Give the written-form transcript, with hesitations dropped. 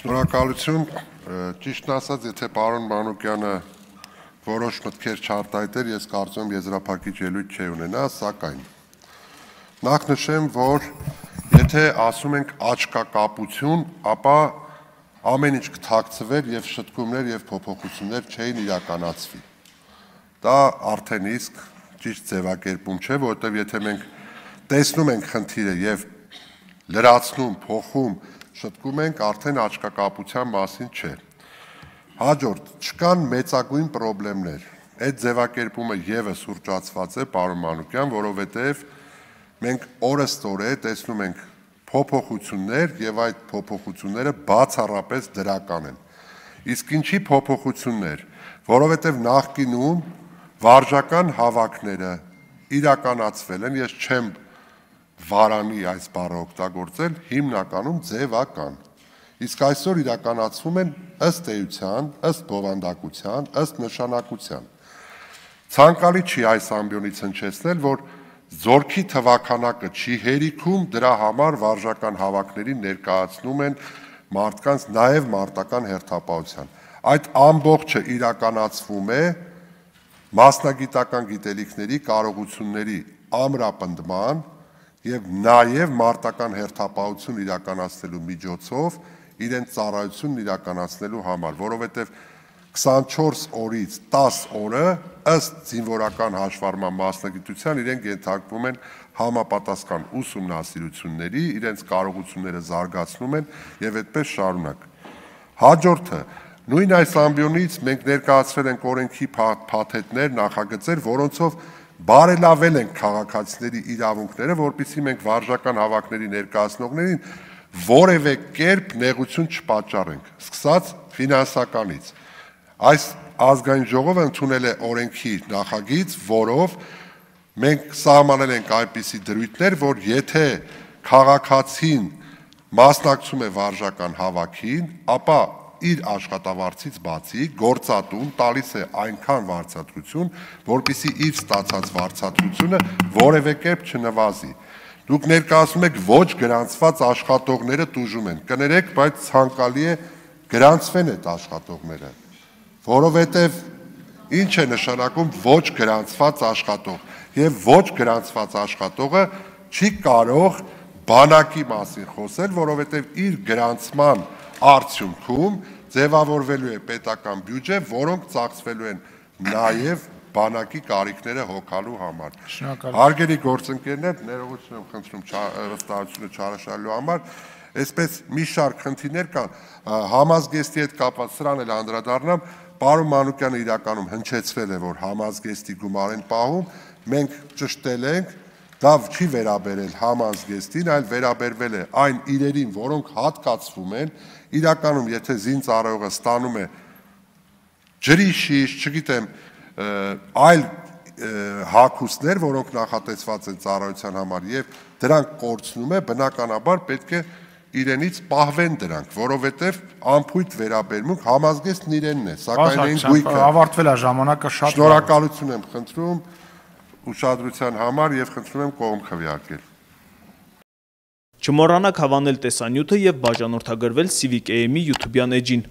Շնորհակալություն, ճիշտն ասած, եթե պարոն Մանուկյանը որոշ մտքեր չարտահայտեր, ես կարծում եմ եզրափակիչ ելույթ չի ունենա, սակայն նախ նշեմ, որ եթե ասում ենք աչքակապություն, ապա ամեն ինչ կթաքցվեր եւ շտկումներ եւ փոփոխություններ չէին իրականացվի։ Դա արդեն իսկ ճիշտ ձևակերպում չէ, որովհետեւ եթե մենք տեսնում ենք խնդիրը եւ լրացնում, փոխում, շտկում ենք, արդեն աչքակապության մասին չէ։ Հաջորդ, չկան մեծագույն խնդիրներ։ Այդ ձևակերպումը եւս ուրճացված է, պարոն Մանուկյան, որովհետեւ մենք օրըստօրե տեսնում ենք փոփոխություններ եւ այդ փոփոխությունները բացառապես դրական են։ Իսկ ինչի փոփոխություններ, որովհետեւ նախկինում վարժական հավաքները իրականացվել են, ես չեմ վարանի այս բառը օգտագործել, հիմնականում ձևական։ Իսկ այսօր իրականացվում են ըստ էության, ըստ բովանդակության, ըստ նշանակության։ Ցանկալի չի այս ամբիոնից հնչեցնել, որ զորքի թվաքանակը չի հերիքում, դրա համար վարժական հավաքներին ներկայացնում են մարդկանց նաև մարտական հերթապահության։ Այդ ամբողջը իրականացվում է մասնագիտական գիտելիքների, կարողությունների ամրապնդման եւ նաեւ մարտական հերթապահություն իրականացնելու միջոցով իրենց ծառայությունն իրականացնելու համար, որովհետեւ 24 օրից 10 օրը ըստ զինվորական հաշվառման մասնագիտության իրենք ենթարկվում են համապատասխան ուսումնասիրությունների, իրենց կարողությունները զարգացնում են եւ այդպես շարունակ։ Հաջորդը, նույն այս ամբիոնից մենք ներկայացրել ենք օրենքի փաթեթներ, նախագծեր, որոնցով բարելավել ենք քաղաքացիների իրավունքները, որպեսզի մենք վարժական հավաքների ներկայացնողներին որևէ կերպ նեղություն չպատճառենք, սկսած ֆինանսականից։ Այս ազգային ժողովը ընդունել է օրենքի նախագիծ, որով մենք սահմանել ենք այնպիսի դրույթներ, որ եթե քաղաքացին մասնակցում է վարժական հավաքին, ապա իր աշխատավարձից բացի գործատուն տալիս է այնքան վարձատրություն, որպեսզի իր ստացած վարձատրությունը որևէ կերպ չնվազի։ Դուք ներկայացնում եք ոչ գրանցված աշխատողները տուժում են։ Կներեք, բայց ցանկալի է գրանցվեն այդ աշխատողները, որովհետև ինչ է նշանակում ոչ գրանցված աշխատող, եւ ոչ գրանցված աշխատողը չի կարող բանակի մասին խոսել, որովհետև իր գրանցման արդյունքում ձևավորվելու է պետական բյուջե, որոնք ծախսվելու են նաեւ բանակի կարիքները հոգալու համար։ Հարգելի գործընկերներ, ներողություն եմ խնդրում վստահությունը չարաշահելու համար, այսպես մի շարք խնդիրներ կան, համազգեստի հետ կապված սրան էլ անդրադառնամ, պարոն Մանուկյանը իրականում հնչեցրել է, որ համազգեստի գումար են պահում, մենք ճշտել ենք, դա չի վերաբերել համազգեստին, այլ վերաբերվել է այն իրերին, որոնք հատկացվում են, իրականում եթե զինծառայողը ստանում է ջրի շիշ, չգիտեմ, այլ հագուստներ, որոնք նախատեսված են ծառայության համար եւ դրանք կորցնում է, բնականաբար պետք է իրենից պահվեն դրանք, որովհետեւ անփույթ վերաբերմունք համազգեստն իրենն է, սակայն այն գույքը ավարտվել է ժամանակը շատ։ Շնորհակալություն եմ խնդրում ուշադրության համար եւ խնդրում եմ կողմ քվեարկել։ Չմոռանաք հավանել տեսանյութը եւ բաժանորդագրվել Civic AM-ի YouTube-յան էջին։